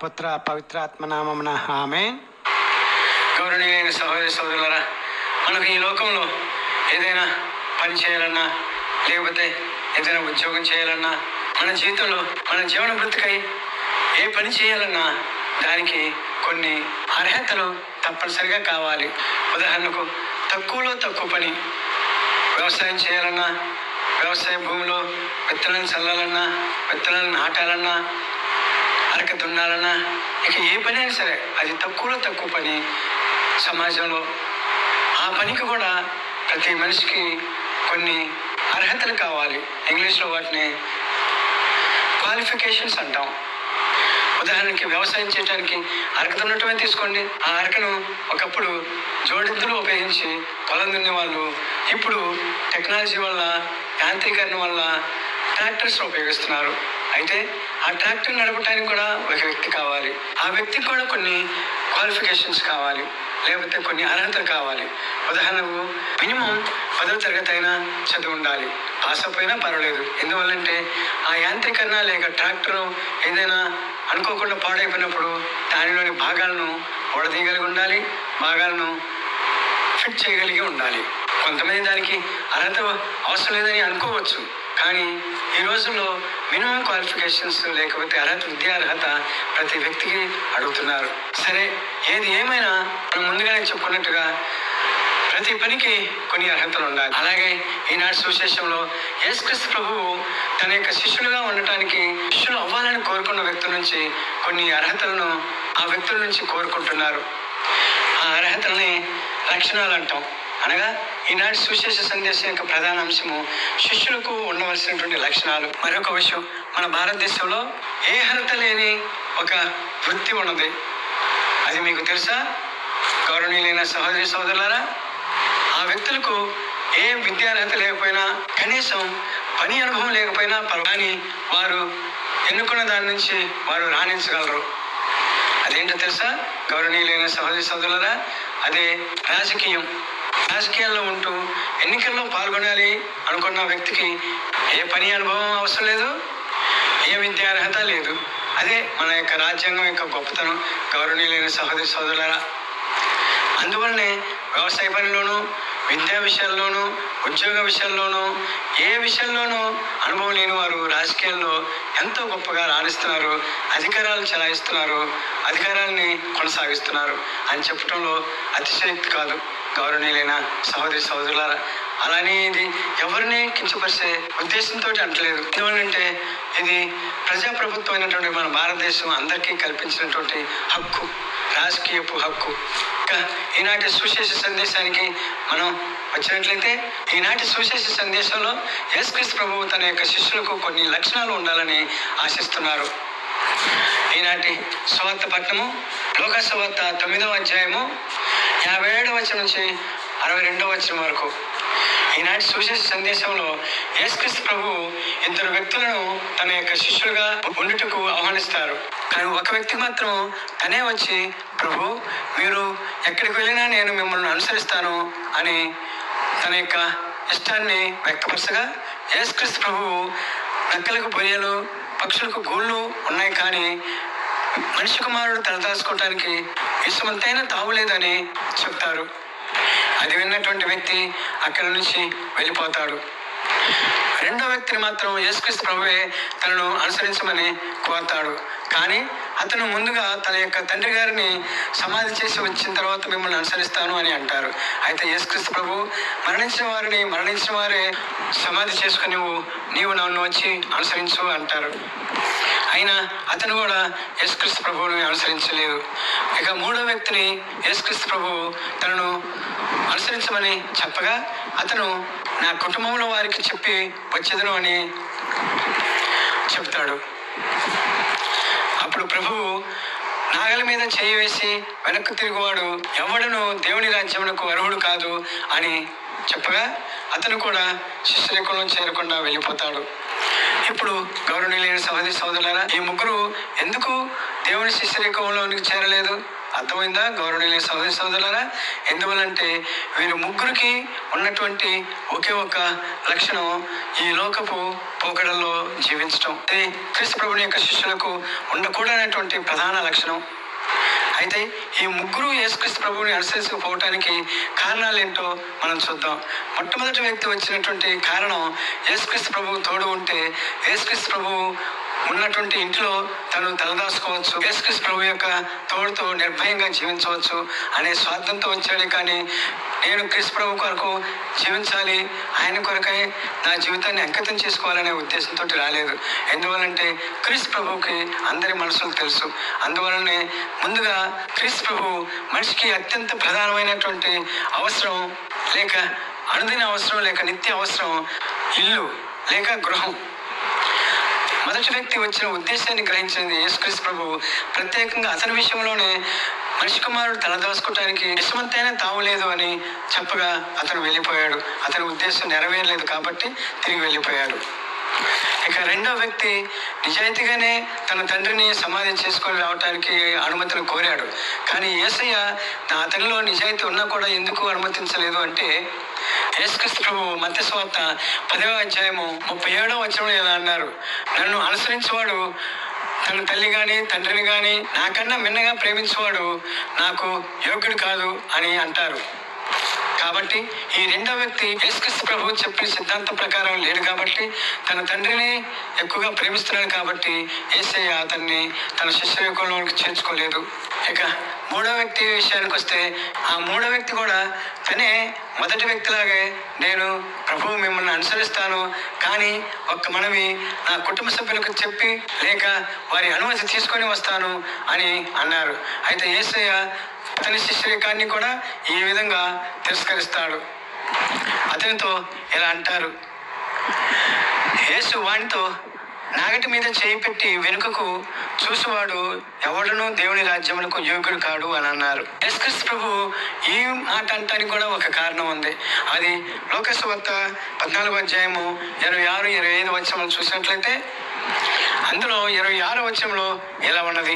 పుత్ర పవిత్రాత్మ నామమున ఆమేన్. గౌరవనీయులైన సహోదరి సోదరులారా, మనకు ఈ లోకంలో ఏదైనా పని చేయాలన్నా, లేకపోతే ఏదైనా ఉద్యోగం చేయాలన్నా, మన జీవితంలో మన జీవన వృత్తికై ఏ పని చేయాలన్నా దానికి కొన్ని అర్హతలు తప్పనిసరిగా కావాలి. ఉదాహరణకు తక్కువలో తక్కువ పని, వ్యవసాయం చేయాలన్నా, వ్యవసాయ భూమిలో విత్తనాలు చల్లాలన్నా, విత్తనాలు నాటాలన్నా, అరక దున్నాలన్నా, ఇక ఏ పని అయినా సరే అది తక్కువలో తక్కువ పని. సమాజంలో ఆ పనికి కూడా ప్రతి మనిషికి కొన్ని అర్హతలు కావాలి. ఇంగ్లీష్లో వాటిని క్వాలిఫికేషన్స్ అంటాం. ఉదాహరణకి వ్యవసాయం చేయడానికి అరక దున్నటమే తీసుకోండి. ఆ అరకను ఒకప్పుడు జోడెద్దులు ఉపయోగించి పొలం దున్నే వాళ్ళు ఇప్పుడు టెక్నాలజీ వల్ల, యాంత్రీకరణ వల్ల ట్రాక్టర్స్ ఉపయోగిస్తున్నారు. అయితే ఆ ట్రాక్టర్ నడపడానికి కూడా ఒక వ్యక్తి కావాలి. ఆ వ్యక్తికి కూడా కొన్ని క్వాలిఫికేషన్స్ కావాలి, లేకపోతే కొన్ని అర్హతలు కావాలి. ఉదాహరణకు మినిమం 10వ తరగతి అయినా చదువు ఉండాలి. పాస్ అయిపోయినా పర్వాలేదు. ఎందువల్లంటే ఆ యాంత్రీకరణ లేక ట్రాక్టర్ ఏదైనా అనుకోకుండా పాడైపోయినప్పుడు దానిలోని భాగాలను ఓడదీయగలిగి ఉండాలి, భాగాలను ఫిట్ చేయగలిగి ఉండాలి. కొంతమంది దానికి అర్హత అవసరం లేదని అనుకోవచ్చు, కానీ ఈ రోజుల్లో మినిమం క్వాలిఫికేషన్స్ లేకపోతే అర్హత, విద్యా అర్హత ప్రతి వ్యక్తికి అడుగుతున్నారు. సరే, ఏది ఏమైనా మనం ముందుగానే చెప్పుకున్నట్టుగా ప్రతి పనికి కొన్ని అర్హతలు ఉండాలి. అలాగే ఈనాటి సువిశేషంలో యేసుక్రీస్తు ప్రభువు తన యొక్క శిష్యులుగా ఉండటానికి, శిష్యులు అవ్వాలని కోరుకున్న వ్యక్తుల నుంచి కొన్ని అర్హతలను ఆ వ్యక్తుల నుంచి కోరుకుంటున్నారు. ఆ అర్హతల్ని లక్షణాలు అంటాం. అనగా ఈనాటి సువిశేష సందేశం యొక్క ప్రధాన అంశము శిష్యులకు ఉండవలసినటువంటి లక్షణాలు. మరొక విషయం, మన భారతదేశంలో ఏ అర్హత లేని ఒక వృత్తి ఉన్నది. అది మీకు తెలుసా? గౌరవనీయులైన సహోదరి సోదరులారా, ఆ వ్యక్తులకు ఏ విద్యార్హత లేకపోయినా, కనీసం పని అనుభవం లేకపోయినా కానీ వారు ఎన్నుకున్న దాని నుంచి వారు రాణించగలరు. అదేంటో తెలుసా గౌరవనీయులైన సహోదరి సోదరులారా? అదే రాజకీయం. రాజకీయాల్లో ఉంటూ ఎన్నికల్లో పాల్గొనాలి అనుకున్న వ్యక్తికి ఏ పని అనుభవం అవసరం లేదు, ఏ విద్యార్హత లేదు. అదే మన యొక్క రాజ్యాంగం యొక్క గొప్పతనం గౌరవనీయులైన సహోదరి సోదరులారా. అందువల్లనే వ్యవసాయ పనిలోనూ, విద్యా విషయాల్లోనూ, ఉద్యోగ విషయాల్లోనూ, ఏ విషయంలోనూ అనుభవం లేని వారు రాజకీయాల్లో ఎంతో గొప్పగా రాణిస్తున్నారు, అధికారాలు చెలాయిస్తున్నారు, అధికారాన్ని కొనసాగిస్తున్నారు అని చెప్పడంలో అతిశయోక్తి కాదు గౌరవనీయులైన సహోదరి సహోదరులారా. అలానే ఇది ఎవరిని కించపరిచే ఉద్దేశంతో అంటలేదు. ఎందువల్లంటే ఇది ప్రజాప్రభుత్వం అయినటువంటి మన భారతదేశం అందరికీ కల్పించినటువంటి హక్కు, రాజకీయపు హక్కు. ఈనాటి సువిశేష సందేశానికి మనం వచ్చినట్లయితే, ఈనాటి సువిశేష సందేశంలో యేసుక్రీస్తు ప్రభువు తన యొక్క శిష్యులకు కొన్ని లక్షణాలు ఉండాలని ఆశిస్తున్నారు. ఈనాటి సువార్త పట్టణము లోకా సువార్త 9వ అధ్యాయము 57వ వచనం నుంచి 62వ వచనం వరకు. ఈనాటి సువిశేష సందేశంలో యేసుక్రీస్తు ప్రభువు 2 వ్యక్తులను తన యొక్క శిష్యులుగా ఉండుటకు ఆహ్వానిస్తారు. కానీ ఒక వ్యక్తి మాత్రం తనే వచ్చి, ప్రభు, మీరు ఎక్కడికి వెళ్ళినా నేను మిమ్మల్ని అనుసరిస్తాను అని తన యొక్క ఇష్టాన్ని వ్యక్తపరచగా, యేసుక్రీస్తు ప్రభువు నక్కలకు బొరియలు, పక్షులకు గూళ్ళు ఉన్నాయి, కానీ మనిషి కుమారుడు తలదాచుకోవటానికి ఇసుమంతైనా తావులేదని చెప్తారు. అది విన్నటువంటి వ్యక్తి అక్కడి నుంచి వెళ్ళిపోతాడు. రెండో వ్యక్తిని మాత్రం యేసుక్రీస్తు ప్రభువే తనను అనుసరించమని కోరుతాడు. కానీ అతను ముందుగా తన యొక్క తండ్రి గారిని సమాధి చేసి వచ్చిన తర్వాత మిమ్మల్ని అనుసరిస్తాను అని అంటారు. అయితే యేసుక్రీస్తు ప్రభు మరణించిన వారే సమాధి చేసుకుని నీవు నన్ను వచ్చి అనుసరించు అంటారు. అయినా అతను కూడా యేసుక్రీస్తు ప్రభువుని అనుసరించలేదు. ఇక మూడో వ్యక్తిని యేసుక్రీస్తు ప్రభువు తనను అనుసరించమని చెప్పగా, అతను నా కుటుంబంలో వారికి చెప్పి వచ్చేదను అని చెప్తాడు. అప్పుడు ప్రభువు నాగల మీద చేయి వేసి, వెనక్కు తిరుగువాడు ఎవడను దేవుని రాజ్యమునకు అర్హుడు కాదు అని చెప్పగా, అతను కూడా శిష్యరికంలో చేరకుండా వెళ్ళిపోతాడు. ఇప్పుడు గౌరవనీయులైన సహోదరి సోదరులారా, ఈ ముగ్గురు ఎందుకు దేవుని శిష్యరికంలోనికి చేరలేదు. అర్థమైందా గౌరవనీయ సహోదరి సోదరులారా? ఎందువల్లంటే వీరు ముగ్గురికి ఉన్నటువంటి ఒకే ఒక లక్షణం ఈ లోకపు పోకడల్లో జీవించడం. ఇది క్రీస్తు ప్రభుని యొక్క శిష్యులకు ఉండకూడనటువంటి ప్రధాన లక్షణం. అయితే ఈ ముగ్గురు యేసుక్రీస్తు ప్రభువుని అనుసరించకపోవటానికి కారణాలు ఏంటో మనం చూద్దాం. మొట్టమొదటి వ్యక్తి వచ్చినటువంటి కారణం, యేసుక్రీస్తు ప్రభువు తోడు ఉంటే యేసుక్రీస్తు ప్రభువు ఉన్నటువంటి ఇంట్లో తను తలదాచుకోవచ్చు, యేసుక్రీస్తు ప్రభు యొక్క తోడుతో నిర్భయంగా జీవించవచ్చు అనే స్వార్థంతో వచ్చాడు. కానీ నేను క్రీస్తు ప్రభు కొరకు జీవించాలి, ఆయన కొరకై నా జీవితాన్ని అంకితం చేసుకోవాలనే ఉద్దేశంతో రాలేదు. ఎందువల్లంటే క్రీస్తు ప్రభువుకి అందరి మనసులు తెలుసు. అందువలనే ముందుగా క్రీస్తు ప్రభు మనిషికి అత్యంత ప్రధానమైనటువంటి అవసరం, లేక అనుదిన అవసరం, లేక నిత్య అవసరం ఇల్లు లేక గృహం. మొదటి వ్యక్తి వచ్చిన ఉద్దేశాన్ని గ్రహించింది యేసుక్రీస్తు ప్రభు. ప్రత్యేకంగా అతని విషయంలోనే మనిషి కుమారుడు తలదాచుకోవటానికి నిశ్చమంతైనా తావులేదు అని చెప్పగా అతను వెళ్ళిపోయాడు. అతని ఉద్దేశం నెరవేరలేదు కాబట్టి తిరిగి వెళ్ళిపోయాడు. ఇక రెండో వ్యక్తి నిజాయితీగానే తన తండ్రిని సమాధి చేసుకొని రావటానికి అనుమతిని కోరాడు. కానీ యేసయ్య అతనిలో నిజాయితీ ఉన్నా కూడా ఎందుకు అనుమతించలేదు అంటే, యేసుక్రీస్తు ప్రభు మత్తయి సువార్త 10వ అధ్యాయము 37వ వచనంలో ఇలా అన్నారు, నన్ను అనుసరించేవాడు తన తల్లి కానీ తండ్రిని కానీ నాకన్నా మిన్నగా ప్రేమించేవాడు నాకు యోగ్యుడు కాదు అని అంటారు. కాబట్టి ఈ రెండో వ్యక్తి యేసుక్రీస్తు ప్రభు చెప్పిన సిద్ధాంతం ప్రకారం లేడు కాబట్టి, తన తండ్రిని ఎక్కువగా ప్రేమిస్తున్నాడు కాబట్టి యేసయ్య అతన్ని తన శిష్యరికంలోకి చేర్చుకోలేదు. ఇక మూడో వ్యక్తి విషయానికి వస్తే, ఆ మూడో వ్యక్తి కూడా తనే మొదటి వ్యక్తిలాగే నేను ప్రభువు మిమ్మల్ని అనుసరిస్తాను, కానీ ఒక్క మనవి నా కుటుంబ సభ్యులకు చెప్పి లేక వారి అనుమతి తీసుకొని వస్తాను అని అన్నారు. అయితే యేసయ్య అతని శిష్యరికాన్ని కూడా ఈ విధంగా తిరస్కరిస్తాడు. అతనితో ఇలా అంటారు, యేసు వానితో నాగటి మీద చేయి పెట్టి వెనుకకు చూసేవాడు ఎవడునూ దేవుని రాజ్యమునకు యోగ్యుడు కాడు అని అన్నారు. యేసుక్రీస్తు ప్రభు ఈ మాట అంటానికి కూడా ఒక కారణం ఉంది. అది లోక సువార్త 14వ అధ్యాయము 26, 25 వచనాలు చూసినట్లయితే అందులో 26వ వచనంలో ఇలా ఉన్నది,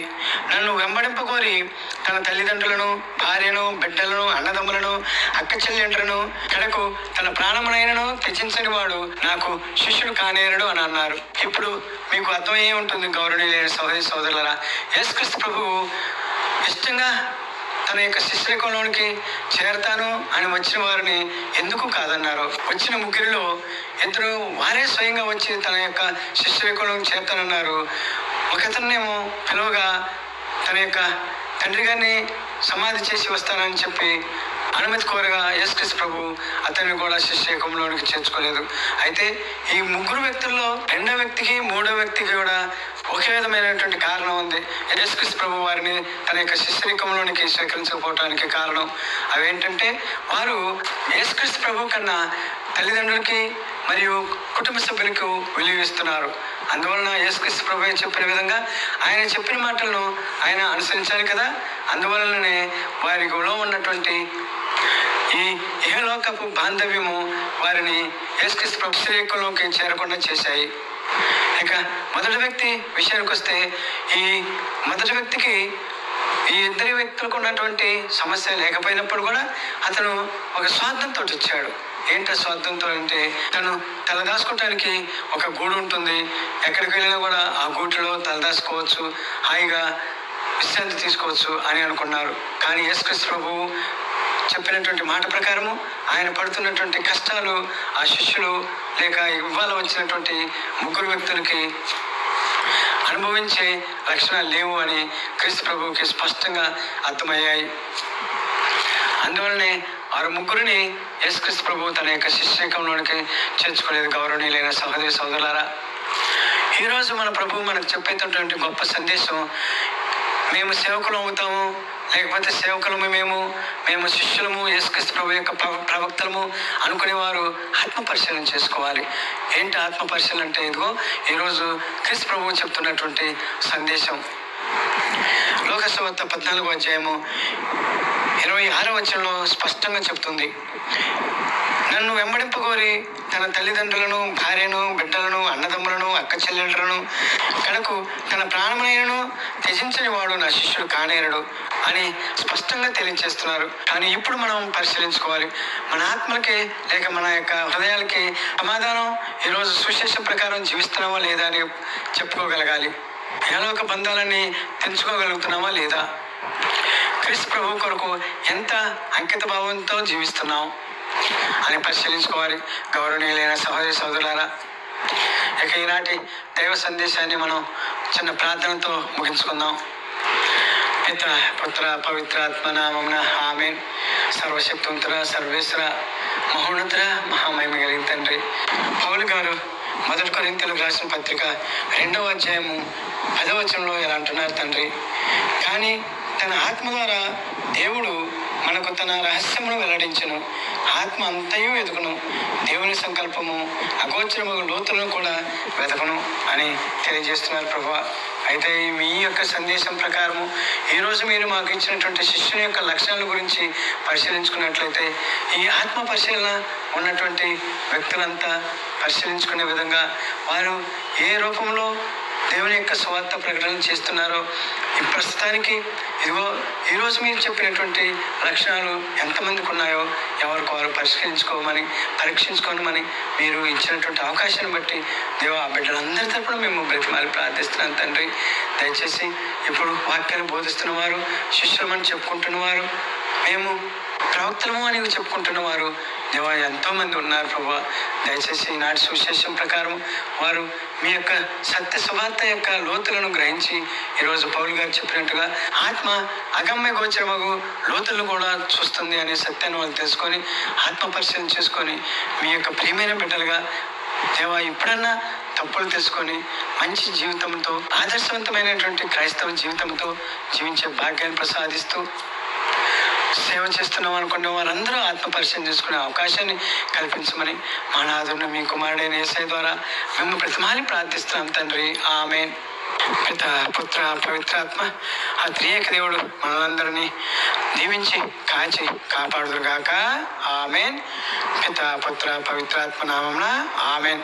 నన్ను వెంబడింపకోరి తన తల్లిదండ్రులను, భార్యను, బిడ్డలను, అన్నదమ్ములను, అక్క చెల్లెండ్రులను, కడకు తన ప్రాణమునైనను త్యజించని వాడు నాకు శిష్యుడు కానేరడు అని అన్నారు. ఇప్పుడు మీకు అర్థమయ్యే ఉంటుంది గౌరవనీయులైన సహోదరి సోదరులారా, యేసుక్రీస్తు ప్రభువు ఇష్టంగా తన యొక్క శిష్యరికంలోనికి చేరతాను అని వచ్చిన వారిని ఎందుకు కాదన్నారు? వచ్చిన ముగ్గురిలో ఇద్దరు వారే స్వయంగా వచ్చి తన యొక్క శిష్యరికంలోకి చేరతానన్నారు. ఒకతన్నేమో పిలువగా తన యొక్క తండ్రి గారిని సమాధి చేసి వస్తానని చెప్పి అనుమతి కోరగా యేసుక్రీస్తు ప్రభు అతన్ని కూడా శిష్యరికంలోనికి చేర్చుకోలేదు. అయితే ఈ ముగ్గురు వ్యక్తుల్లో రెండో వ్యక్తికి మూడో వ్యక్తికి కూడా ఒకే విధమైనటువంటి కారణం ఉంది. యేసుక్రీస్తు ప్రభు వారిని తన యొక్క శిష్యరికంలోనికి స్వీకరించకపోవటానికి కారణం అవేంటంటే, వారు యేసుక్రీస్తు ప్రభు కన్నా తల్లిదండ్రులకి మరియు కుటుంబ సభ్యులకు విలువిస్తున్నారు. అందువలన యేసుక్రీస్తు ప్రభు చెప్పిన విధంగా ఆయన చెప్పిన మాటలను ఆయన అనుసరించాలి కదా. అందువలననే వారిలో ఉన్నటువంటి ఈ ఇహలోకపు బాంధవ్యము వారిని యేసుక్రీస్తు ప్రభు శిష్యరికంలోకి చేరకుండా చేశాయి. ఇక మొదటి వ్యక్తి విషయానికి వస్తే, ఈ మొదటి వ్యక్తికి ఈ ఇద్దరి వ్యక్తులకు ఉన్నటువంటి సమస్య లేకపోయినప్పుడు కూడా అతను ఒక స్వార్థంతో వచ్చాడు. ఏంటో స్వార్థంతో అంటే, తను తలదాచుకోవటానికి ఒక గూడు ఉంటుంది, ఎక్కడికి వెళ్ళినా కూడా ఆ గూటిలో తలదాచుకోవచ్చు, హాయిగా విశ్రాంతి తీసుకోవచ్చు అని అనుకున్నారు. కానీ యేసుక్రీస్తు ప్రభువు చెప్పినటువంటి మాట ప్రకారము ఆయన పడుతున్నటువంటి కష్టాలు ఆ శిష్యులు లేక ఇవాళ వచ్చినటువంటి ముగ్గురు వ్యక్తులకి అనుభవించే లక్షణాలు లేవు అని క్రీస్తు ప్రభువుకి స్పష్టంగా అర్థమయ్యాయి. అందువలనే వారు ముగ్గురిని యేసుక్రీస్తు ప్రభువు తన యొక్క శిష్యరికంలోనికి చేర్చుకోలేదు. గౌరవనీయులైన సహోదరి సోదరులారా, ఈరోజు మన ప్రభువు మనకు చెప్పేటటువంటి గొప్ప సందేశం, మేము సేవకులు అవుతాము, లేకపోతే సేవకులము మేము శిష్యులము, యేసుక్రీస్తు ప్రభు యొక్క ప్రవక్తలము అనుకునేవారు ఆత్మ పరిశీలన చేసుకోవాలి. ఏంటి ఆత్మ పరిశీలన అంటే? ఇదిగో ఈరోజు క్రీస్తు ప్రభువు చెప్తున్నటువంటి సందేశం. లోక సువార్త 14వ అధ్యాయము 26వ వచనంలో స్పష్టంగా చెప్తుంది, నన్ను వెంబడింపగోరి తన తల్లిదండ్రులను, భార్యను, బిడ్డలను, అన్నదమ్ములను, అక్క చెల్లెళ్ళను, కడకు తన ప్రాణమునైనను త్యజించని వాడు నా శిష్యుడు కానేరడు అని స్పష్టంగా తెలియజేస్తున్నారు. కానీ ఇప్పుడు మనం పరిశీలించుకోవాలి, మన ఆత్మలకి లేక మన యొక్క హృదయాలకి సమాధానం ఈరోజు సుశేషం ప్రకారం జీవిస్తున్నామా లేదా అని చెప్పుకోగలగాలి. ఏలోక బంధాలన్నీ తెంచుకోగలుగుతున్నామా లేదా, క్రీస్తు ప్రభు కొరకు ఎంత అంకిత భావంతో జీవిస్తున్నాం అని పరిశీలించుకోవాలి. గౌరవనీయులైన సహోదరి సోదరులారా, ఇక ఈనాటి దైవ సందేశాన్ని మనం చిన్న ప్రార్థనతో ముగించుకుందాం. పిత పుత్ర పవిత్రాత్మ నామమున ఆమేన్. సర్వశక్తివంతుడ, సర్వేశ్వర, మహోన్నతుడ, మహామహిమ కలిగిన తండ్రి, పౌలు గారు 1 కొరింథీయులకు రాసిన పత్రిక 2వ అధ్యాయము 10వ వచనంలో ఇలా అంటున్నారు, తండ్రి కానీ తన ఆత్మ ద్వారా దేవుడు మనకు తన రహస్యమును వెల్లడించును. ఆత్మ అంతయు వెతుకును, దేవుని సంకల్పము అగోచరము లోతులను కూడా వెతకను అని తెలియజేస్తున్నారు ప్రభువా. అయితే మీ యొక్క సందేశం ప్రకారము ఈరోజు మీరు మాకు ఇచ్చినటువంటి శిష్యుని యొక్క లక్షణాల గురించి పరిశీలించుకున్నట్లయితే, ఈ ఆత్మ పరిశీలన ఉన్నటువంటి వ్యక్తులంతా పరిశీలించుకునే విధంగా వారు ఏ రూపంలో దేవుని యొక్క సువార్త ప్రకటన చేస్తున్నారో, ఈ ప్రస్తుతానికి ఇదిగో ఈరోజు మీరు చెప్పినటువంటి లక్షణాలు ఎంతమందికి ఉన్నాయో ఎవరికి వారు పరీక్షించుకోమని మీరు ఇచ్చినటువంటి అవకాశాన్ని బట్టి దేవా, ఆ బిడ్డలందరి తరపున మేము బ్రతిమాలి ప్రార్థిస్తున్నాం తండ్రి. దయచేసి ఇప్పుడు వాక్యాన్ని బోధిస్తున్న వారు, శిష్యులమని చెప్పుకుంటున్న వారు, మేము ప్రవక్తలము అని చెప్పుకుంటున్న వారు దేవా ఎంతోమంది ఉన్నారు ప్రభా. దయచేసి ఈనాటి సువిశేషం ప్రకారం వారు మీ యొక్క సత్య సువార్త యొక్క లోతులను గ్రహించి ఈరోజు పౌలు గారు చెప్పినట్టుగా ఆత్మ అగమ్య గోచరమగు లోతులను కూడా చూస్తుంది అనే సత్యాన్ని వాళ్ళు తెలుసుకొని ఆత్మ పరిశీలన చేసుకొని మీ యొక్క ప్రియమైన బిడ్డలుగా దేవా ఇప్పుడన్నా తప్పులు తెలుసుకొని మంచి జీవితంతో, ఆదర్శవంతమైనటువంటి క్రైస్తవ జీవితంతో జీవించే భాగ్యాన్ని ప్రసాదిస్తూ సేవ చేస్తున్నాం అనుకునే వారందరూ ఆత్మ పరిశీలన చేసుకునే అవకాశాన్ని కల్పించమని మా నాథుని మీ కుమారుడైన యేసయ్య ద్వారా మేము ప్రతిమాలి ప్రార్థిస్తున్నాం తండ్రి. ఆమేన్. పిత పుత్ర పవిత్రాత్మ ఆ త్రియేక దేవుడు మనలందరినీ దీవించి కాచి కాపాడుదురుగాక. ఆమేన్. పిత పుత్ర పవిత్రాత్మ నామమున ఆమేన్.